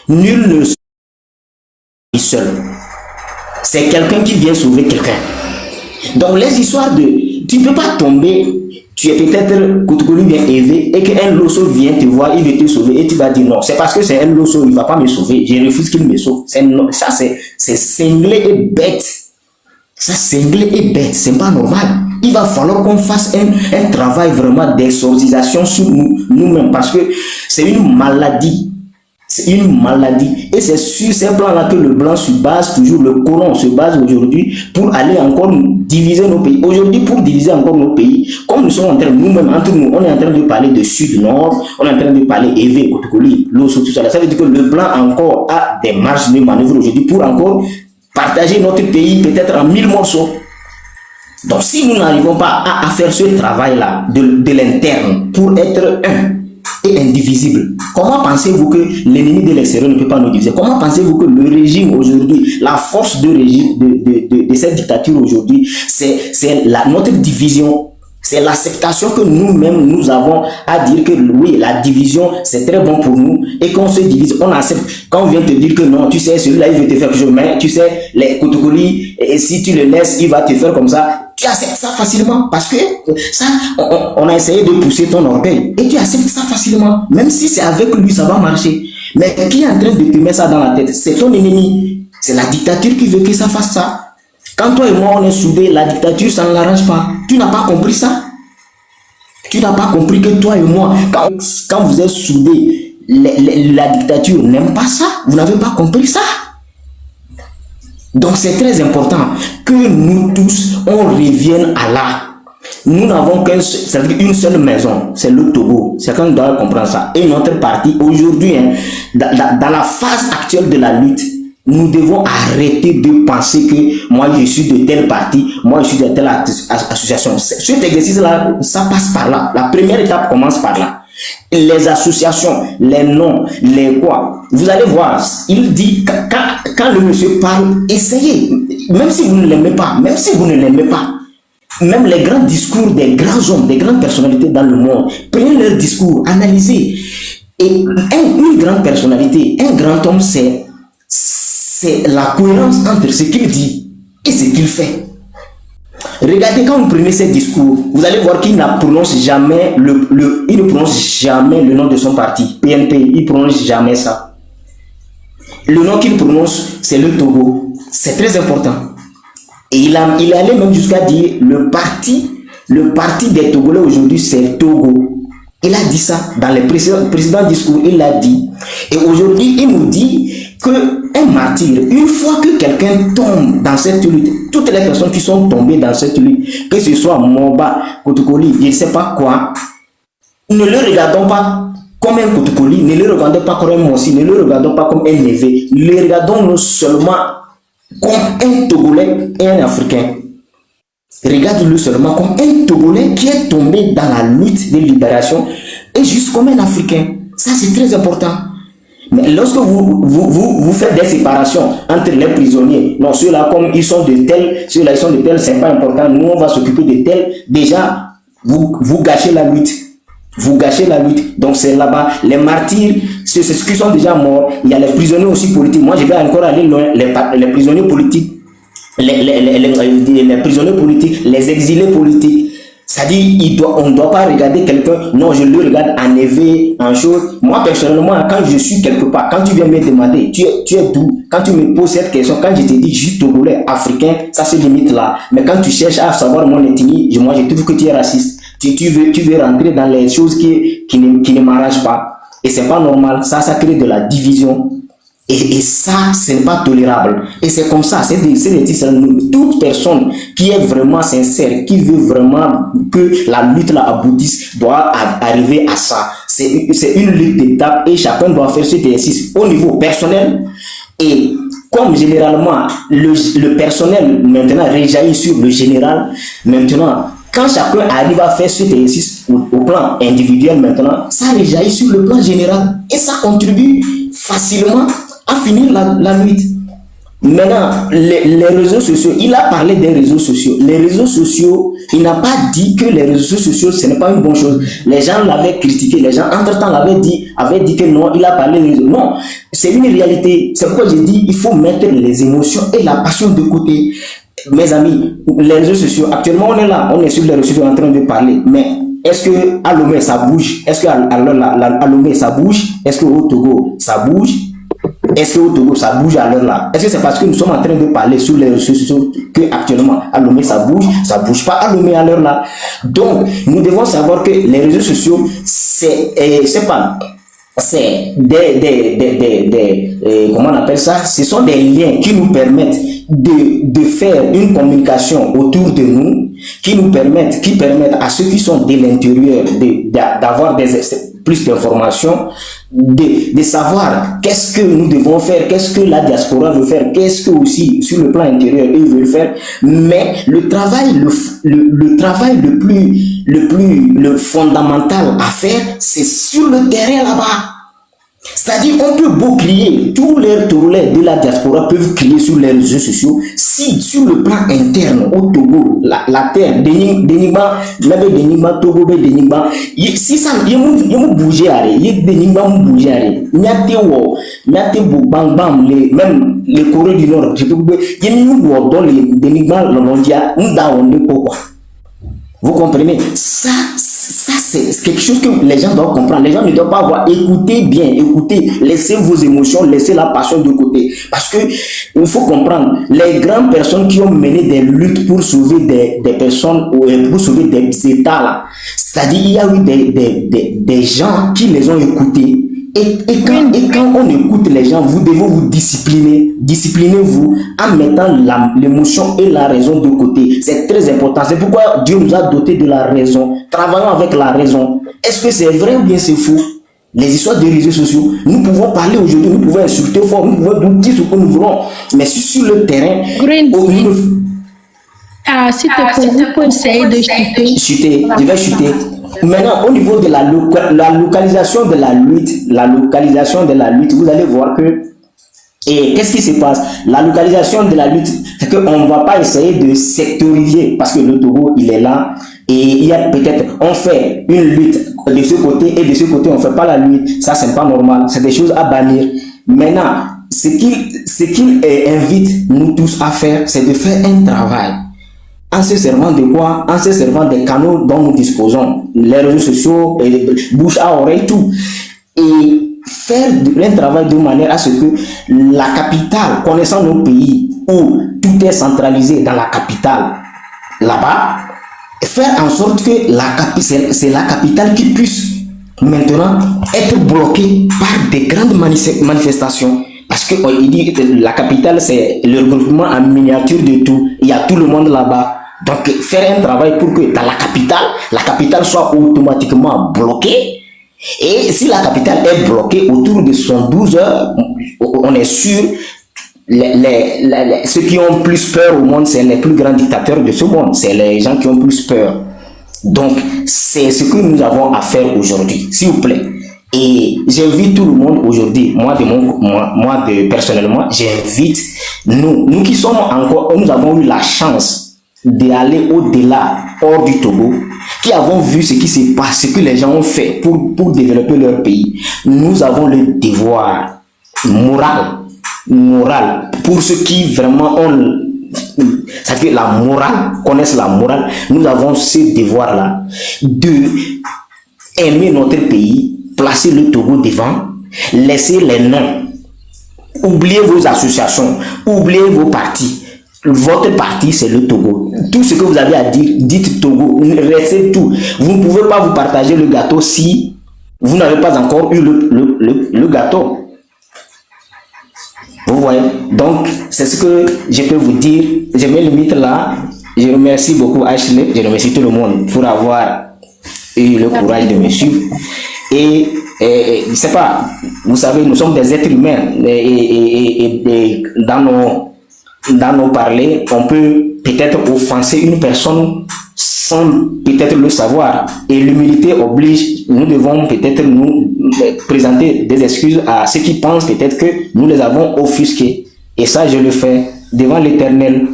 Nul ne se sauve seul. C'est quelqu'un qui vient sauver quelqu'un. Donc les histoires de... Tu ne peux pas tomber... Tu es peut-être Koutoukoli bien élevé et qu'un loso vient te voir, il veut te sauver et tu vas dire non, c'est parce que c'est un loso, il ne va pas me sauver, je refuse qu'il me sauve. Ça c'est cinglé et bête. Ça cinglé et bête, c'est pas normal. Il va falloir qu'on fasse un travail vraiment d'exorcisation sur nous-mêmes parce que c'est une maladie. C'est une maladie. Et c'est sur ces plans-là que le blanc se base toujours, le Coran se base aujourd'hui pour aller encore diviser nos pays. Aujourd'hui, pour diviser encore nos pays, comme nous sommes en train, nous-mêmes, entre nous, on est en train de parler de Sud-Nord, on est en train de parler Évé, Koutoukoli, Loso, tout ça. Ça veut dire que le blanc encore a des marges de manœuvre aujourd'hui pour encore partager notre pays peut-être en 1000 morceaux. Donc, si nous n'arrivons pas à faire ce travail-là de l'interne pour être un, et indivisible. Comment pensez-vous que l'ennemi de l'extérieur ne peut pas nous diviser? Comment pensez-vous que le régime aujourd'hui, la force de cette dictature aujourd'hui, c'est notre division, c'est l'acceptation que nous-mêmes nous avons à dire que oui, la division c'est très bon pour nous et qu'on se divise, on accepte. Quand on vient te dire que non, tu sais, celui-là il veut te faire quelque chose, mais tu sais, les Koutoukoli, et si tu le laisses, il va te faire comme ça. Tu acceptes ça facilement parce que ça, on a essayé de pousser ton orgueil et tu acceptes ça facilement. Même si c'est avec lui, ça va marcher. Mais qui est en train de te mettre ça dans la tête? C'est ton ennemi. C'est la dictature qui veut que ça fasse ça. Quand toi et moi on est soudés, la dictature ça ne l'arrange pas. Tu n'as pas compris ça? Tu n'as pas compris que toi et moi, quand vous êtes soudés, la dictature n'aime pas ça? Vous n'avez pas compris ça? Donc c'est très important que nous tous, on revienne à là. Nous n'avons qu'une seule maison, c'est le Togo. Chacun doit comprendre ça. Et notre parti, aujourd'hui, hein, dans la phase actuelle de la lutte, nous devons arrêter de penser que moi je suis de tel parti, moi je suis de telle association. Cet exercice-là, ça passe par là. La première étape commence par là. Les associations, les noms, les quoi. Vous allez voir, il dit, quand le monsieur parle, essayez, même si vous ne l'aimez pas, même les grands discours des grands hommes, des grandes personnalités dans le monde, prenez leur discours, analysez. Et une grande personnalité, un grand homme, c'est la cohérence entre ce qu'il dit et ce qu'il fait. Regardez, quand vous prenez ces discours, vous allez voir qu'il ne prononce jamais le nom de son parti, PNP, il ne prononce jamais ça. Le nom qu'il prononce, c'est le Togo. C'est très important. Et il est allé même jusqu'à dire le parti des Togolais aujourd'hui, c'est Togo. Il a dit ça dans les précédents discours, il l'a dit. Et aujourd'hui, il nous dit qu'un martyr, une fois que quelqu'un tombe dans cette lutte, toutes les personnes qui sont tombées dans cette lutte, que ce soit Moba, Koutoukoli, je ne sais pas quoi, ne le regardons pas comme un Koutoukoli, ne le regardons pas comme un Mossi, ne le regardons pas comme un Névé, le regardons seulement comme un Togolais et un Africain. Regarde-le seulement comme un Togolais qui est tombé dans la lutte de libération et juste comme un Africain. Ça, c'est très important. Mais lorsque vous faites des séparations entre les prisonniers, non, ceux-là, comme ils sont de tels, ceux-là, ils sont de tels, c'est pas important, nous, on va s'occuper de tels. Déjà, vous gâchez la lutte. Vous gâchez la lutte. Donc, c'est là-bas. Les martyrs, c'est ceux qui sont déjà morts. Il y a les prisonniers aussi politiques. Moi, je vais encore aller loin. Les prisonniers politiques. Les prisonniers politiques, les exilés politiques. C'est-à-dire, on ne doit pas regarder quelqu'un, non, je le regarde en éveil, en chose. Moi, personnellement, quand je suis quelque part, quand tu viens me demander, tu es d'où? Quand tu me poses cette question, quand je te dis juste Togolais, africain, ça se limite là. Mais quand tu cherches à savoir mon ethnie, moi, je trouve que tu es raciste. Tu veux rentrer dans les choses qui ne m'arrangent pas. Et c'est pas normal. Ça crée de la division. Et ça, ce n'est pas tolérable. Et c'est comme ça, toute personne qui est vraiment sincère, qui veut vraiment que la lutte là aboutisse, doit arriver à ça. C'est une lutte d'étape et chacun doit faire cet exercice au niveau personnel. Et comme généralement, le personnel maintenant réjaillit sur le général, maintenant, quand chacun arrive à faire cet exercice au plan individuel maintenant, ça réjaillit sur le plan général et ça contribue facilement à finir la lutte. Maintenant, les réseaux sociaux, il a parlé des réseaux sociaux. Les réseaux sociaux, il n'a pas dit que les réseaux sociaux, ce n'est pas une bonne chose. Les gens l'avaient critiqué, les gens entre-temps avaient dit que non, il a parlé des réseaux. Non, c'est une réalité. C'est pourquoi j'ai dit, il faut mettre les émotions et la passion de côté. Mes amis, les réseaux sociaux, actuellement on est là, on est sur les réseaux sociaux en train de parler, mais est-ce que à Lomé ça bouge? Est-ce que à Lomé ça bouge? Est-ce que au Togo ça bouge? Est-ce que au Togo ça bouge à l'heure là? Est-ce que c'est parce que nous sommes en train de parler sur les réseaux sociaux que actuellement à Lomé ça bouge pas à Lomé à l'heure là? Donc nous devons savoir que les réseaux sociaux c'est comment on appelle ça? Ce sont des liens qui nous permettent de faire une communication autour de nous, qui permettent à ceux qui sont de l'intérieur d'avoir plus d'informations, de savoir qu'est-ce que nous devons faire, qu'est-ce que la diaspora veut faire, qu'est-ce que aussi sur le plan intérieur ils veulent faire. Mais le travail le fondamental à faire, c'est sur le terrain là-bas. C'est-à-dire qu'on peut beau crier, tous les tourlets de la diaspora peuvent crier sur les réseaux sociaux. Si sur le plan interne au Togo, la terre, Denigba, Togo, Denigba, si ça, il bouge, même les Corées du Nord, vous comprenez? Ça c'est quelque chose que les gens doivent comprendre. Les gens ne doivent pas avoir écouté bien, écoutez, laissez vos émotions, laissez la passion de côté. Parce que il faut comprendre, les grandes personnes qui ont mené des luttes pour sauver des personnes, pour sauver des États là, c'est-à-dire il y a eu des gens qui les ont écoutés. Et quand on écoute les gens, vous devez vous discipliner. Disciplinez-vous en mettant l'émotion et la raison de côté. C'est très important. C'est pourquoi Dieu nous a dotés de la raison. Travaillons avec la raison. Est-ce que c'est vrai ou bien c'est faux? Les histoires des réseaux sociaux, nous pouvons parler aujourd'hui, nous pouvons insulter fort, nous pouvons dire ce que nous voulons. Mais sur le terrain, s'il te plaît, vous pouvez essayer de chuter. Je vais chuter. Maintenant, au niveau de la localisation de la lutte, vous allez voir que, et qu'est-ce qui se passe? La localisation de la lutte, c'est qu'on ne va pas essayer de sectoriser, parce que le Togo, il est là, et il y a peut-être, on fait une lutte de ce côté, et de ce côté, on ne fait pas la lutte. Ça, c'est pas normal. C'est des choses à bannir. Maintenant, ce qu'il invite nous tous à faire, c'est de faire un travail. En se servant de quoi? En se servant des canaux dont nous disposons, les réseaux sociaux, bouche à oreille, tout. Et faire un travail de manière à ce que la capitale, connaissant nos pays, où tout est centralisé dans la capitale, là-bas, faire en sorte que c'est la capitale qui puisse maintenant être bloquée par des grandes manifestations. Parce que il dit que la capitale, c'est le regroupement en miniature de tout. Il y a tout le monde là-bas. Donc, faire un travail pour que dans la capitale soit automatiquement bloquée. Et si la capitale est bloquée autour de 72 heures, on est sûr, ceux qui ont plus peur au monde, c'est les plus grands dictateurs de ce monde. C'est les gens qui ont plus peur. Donc, c'est ce que nous avons à faire aujourd'hui. S'il vous plaît. Et j'invite tout le monde aujourd'hui, personnellement, j'invite nous qui sommes encore, nous avons eu la chance d'aller au-delà, hors du Togo, qui avons vu ce qui se passe, ce que les gens ont fait pour développer leur pays. Nous avons le devoir moral, pour ceux qui vraiment ont, ça fait la morale, connaissent la morale, nous avons ce devoir-là de aimer notre pays, placer le Togo devant, laisser les nains, oubliez vos associations, oubliez vos partis. Votre parti, c'est le Togo. Tout ce que vous avez à dire, dites Togo, restez tout. Vous ne pouvez pas vous partager le gâteau si vous n'avez pas encore eu le gâteau. Vous voyez? Donc, c'est ce que je peux vous dire. Je me limite là. Je remercie beaucoup Ashley. Je remercie tout le monde pour avoir eu le courage de me suivre. Et je sais pas, vous savez, nous sommes des êtres humains. Et dans nos parler, on peut peut-être offenser une personne sans peut-être le savoir. Et l'humilité oblige, nous devons peut-être nous présenter des excuses à ceux qui pensent peut-être que nous les avons offusqués. Et ça, je le fais devant l'Éternel,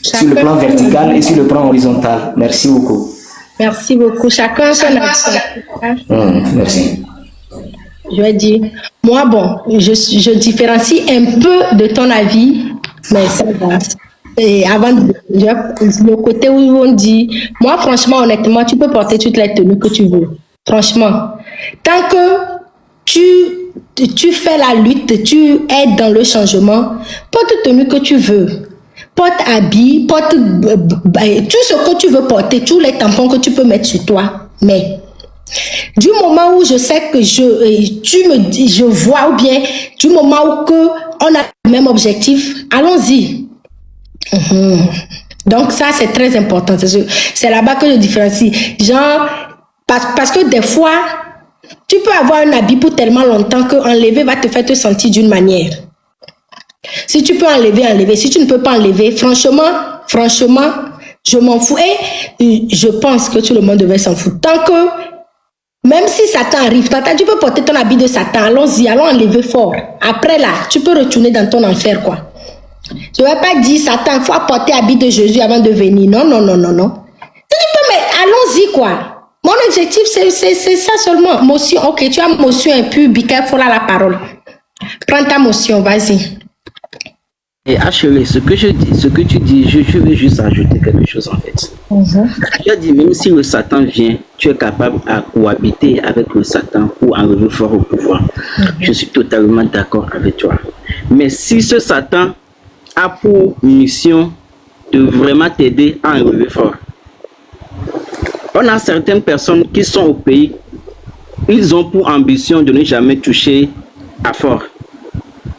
sur le plan vertical et sur le plan horizontal. Merci beaucoup. Merci beaucoup. Chacun son action. Merci. Je vais dire, moi, bon, je différencie un peu de ton avis, mais ça va. Et avant, le côté où on dit, moi, franchement, honnêtement, tu peux porter toutes les tenues que tu veux. Franchement. Tant que tu fais la lutte, tu es dans le changement, porte tenue que tu veux. Porte habit, porte tout ce que tu veux porter, tous les tampons que tu peux mettre sur toi. Mais du moment où je sais que tu me dis, je vois, ou bien du moment où on a le même objectif, allons-y. Donc ça, c'est très important. C'est là-bas que je différencie. Genre, parce que des fois, tu peux avoir un habit pour tellement longtemps qu'enlever va te faire te sentir d'une manière. Si tu peux enlever. Si tu ne peux pas enlever, franchement, je m'en fous. Et je pense que tout le monde devait s'en foutre. Tant que, même si Satan arrive, tu peux porter ton habit de Satan. Allons-y, allons enlever fort. Après là, tu peux retourner dans ton enfer, quoi. Je ne vais pas dire, Satan, il faut apporter l'habit de Jésus avant de venir. Non. Tu peux, mais allons-y, quoi. Mon objectif, c'est ça seulement. Motion, ok, tu as motion un peu, be careful à la parole. Prends ta motion, vas-y. Et Ashley, ce que tu dis, je veux juste ajouter quelque chose en fait. Tu as dit, même si le Satan vient, tu es capable à cohabiter avec le Satan pour enlever fort au pouvoir. Je suis totalement d'accord avec toi. Mais si ce Satan a pour mission de vraiment t'aider à enlever fort, on a certaines personnes qui sont au pays, ils ont pour ambition de ne jamais toucher à fort.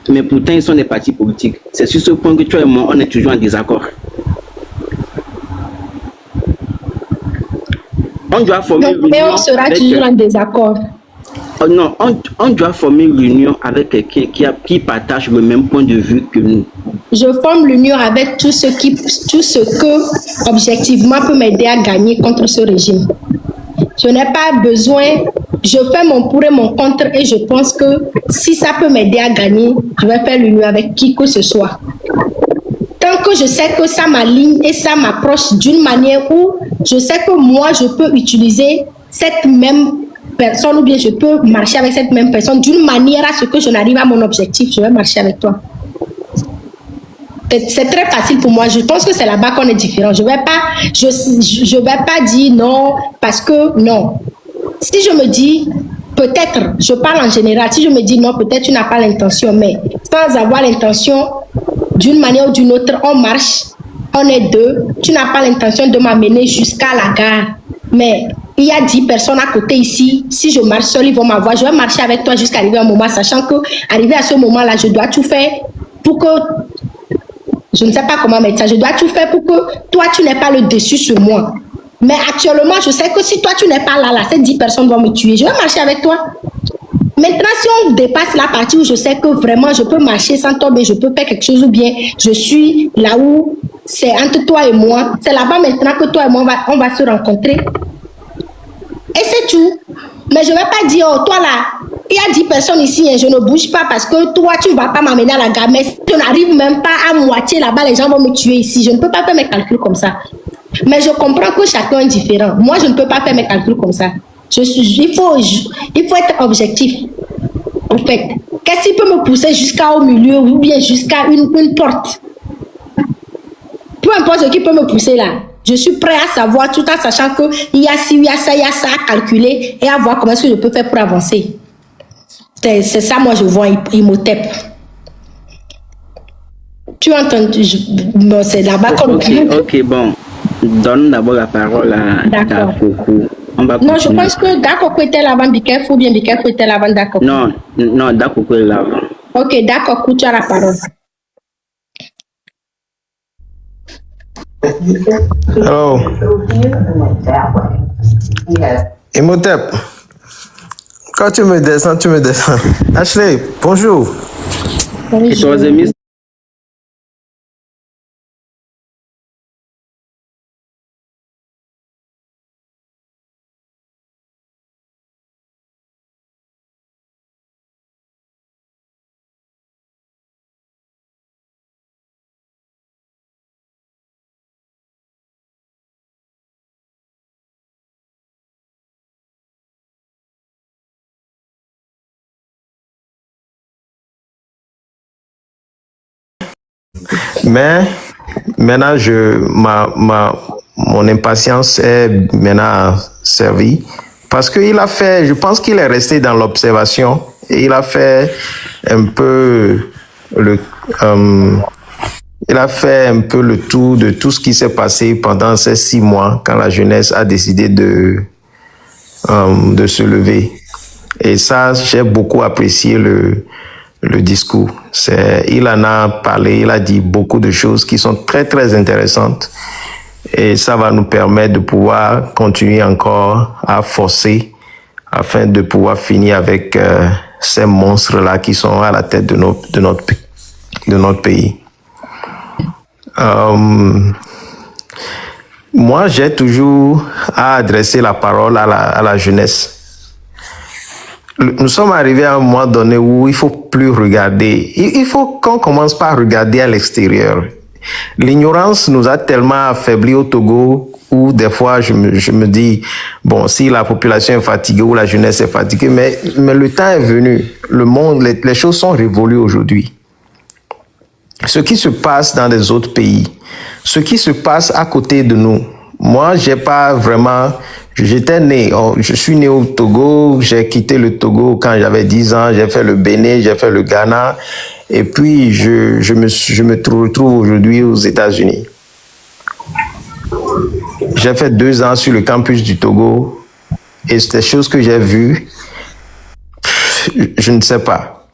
Mais pourtant, ils sont des partis politiques. C'est sur ce point que toi et moi, on est toujours en désaccord. On doit former l'union. Mais on sera toujours en désaccord. Non, on doit former l'union avec quelqu'un qui partage le même point de vue que nous. Je forme l'union avec tout ce que, objectivement, peut m'aider à gagner contre ce régime. Je n'ai pas besoin, je fais mon pour et mon contre et je pense que si ça peut m'aider à gagner, je vais faire l'union avec qui que ce soit. Tant que je sais que ça m'aligne et ça m'approche d'une manière où je sais que moi, je peux utiliser cette même personne ou bien je peux marcher avec cette même personne d'une manière à ce que je n'arrive à mon objectif, je vais marcher avec toi. C'est très facile pour moi. Je pense que c'est là-bas qu'on est différent. Je vais pas dire non parce que non. Si je me dis peut-être, je parle en général. Si je me dis non, peut-être tu n'as pas l'intention, mais sans avoir l'intention, d'une manière ou d'une autre, on marche, on est deux. Tu n'as pas l'intention de m'amener jusqu'à la gare, mais il y a 10 personnes à côté ici. Si je marche seule, ils vont m'avoir. Je vais marcher avec toi jusqu'à arriver à un moment, sachant que arrivé à ce moment-là, je dois tout faire pour que je ne sais pas comment mettre ça. Je dois tout faire pour que toi, tu n'aies pas le dessus sur moi. Mais actuellement, je sais que si toi, tu n'es pas là, ces 10 personnes vont me tuer. Je vais marcher avec toi. Maintenant, si on dépasse la partie où je sais que vraiment, je peux marcher sans tomber, je peux faire quelque chose ou bien je suis là où c'est entre toi et moi. C'est là-bas maintenant que toi et moi, on va se rencontrer. Et c'est tout. Mais je ne vais pas dire, oh, toi là, il y a 10 personnes ici et je ne bouge pas parce que toi, tu ne vas pas m'amener à la gare. Mais si je n'arrive même pas à moitié là-bas, les gens vont me tuer ici. Je ne peux pas faire mes calculs comme ça. Mais je comprends que chacun est différent. Moi, je ne peux pas faire mes calculs comme ça. Il faut être objectif. En fait, qu'est-ce qui peut me pousser jusqu'au milieu ou bien jusqu'à une porte? Peu importe ce qui peut me pousser là. Je suis prêt à savoir tout en sachant qu'il y a ci, il y a ça à calculer et à voir comment est-ce que je peux faire pour avancer. C'est ça, moi, je vois Imhotep. Tu as entendu? Bon, c'est là-bas qu'on... Ok, bon. Donne d'abord la parole à Dakoko. Non, je pense que Dakoko était l'avant Bikef ou bien Bikef était l'avant Dakoko. Non, Dakoko est l'avant. Ok, d'accord, tu as la parole. Hello. Imhotep. Quand tu me descends, tu me descends. Ashley, bonjour. Et troisième ministre, Mais maintenant, mon impatience est maintenant servie parce qu'il a fait, je pense qu'il est resté dans l'observation et il a fait un peu il a fait un peu le tour de tout ce qui s'est passé pendant ces 6 mois quand la jeunesse a décidé de se lever. Et ça, j'ai beaucoup apprécié le discours. Il en a parlé, il a dit beaucoup de choses qui sont très, très intéressantes. Et ça va nous permettre de pouvoir continuer encore à forcer afin de pouvoir finir avec ces monstres-là qui sont à la tête de notre pays. Moi, j'ai toujours à adresser la parole à la jeunesse. Nous sommes arrivés à un moment donné où il ne faut plus regarder. Il faut qu'on commence par regarder à l'extérieur. L'ignorance nous a tellement affaiblis au Togo où des fois je me dis, bon, si la population est fatiguée ou la jeunesse est fatiguée, mais le temps est venu. Le monde, les choses sont révolues aujourd'hui. Ce qui se passe dans les autres pays, ce qui se passe à côté de nous. Moi, j'ai pas vraiment... J'étais né, je suis né au Togo, j'ai quitté le Togo quand j'avais 10 ans, j'ai fait le Bénin, j'ai fait le Ghana, et puis je me retrouve aujourd'hui aux États-Unis. J'ai fait 2 ans sur le campus du Togo, et ces choses que j'ai vues, je ne sais pas.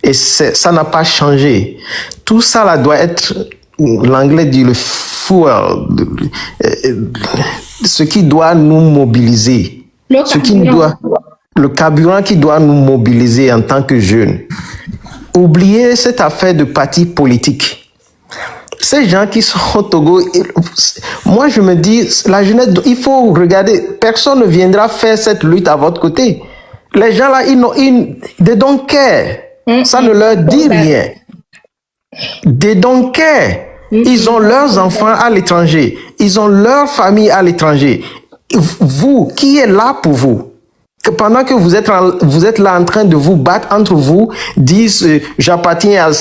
Et ça n'a pas changé. Tout ça là doit être, l'anglais dit le fuel, ce qui doit nous mobiliser, le carburant qui doit nous mobiliser en tant que jeunes. Oubliez cette affaire de parti politique. Ces gens qui sont au Togo, moi je me dis, la jeunesse, il faut regarder, personne ne viendra faire cette lutte à votre côté. Les gens là, they don't care. Ça ne leur dit rien. They don't care. Ils ont leurs enfants à l'étranger. Ils ont leur famille à l'étranger. Vous, qui est là pour vous? Que pendant que vous êtes là en train de vous battre entre vous, disent j'appartiens à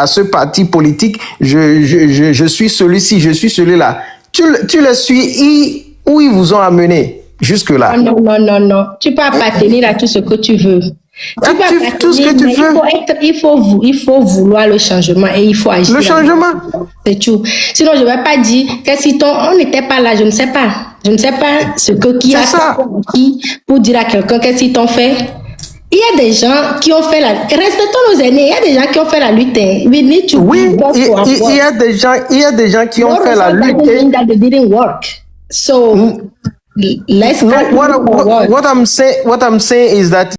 ce parti politique, je suis celui-ci, je suis celui-là. Tu les suis où ils vous ont amené jusque-là. Non. Tu peux appartenir à tout ce que tu veux. Tu peux appartenir, tout ce que tu veux. Il faut vouloir le changement et il faut agir. Le changement. C'est tout. Sinon, je ne vais pas dire que si on n'était pas là, je ne sais pas. Je ne sais pas ce que qui a fait pour dire à quelqu'un que si t'en fait. Il y a des gens qui ont fait la... Respectons nos aînés. Il y a des gens qui ont fait la lutte. Oui, il y a des gens qui ont fait la lutte. That they didn't work. So, let's what I'm saying is that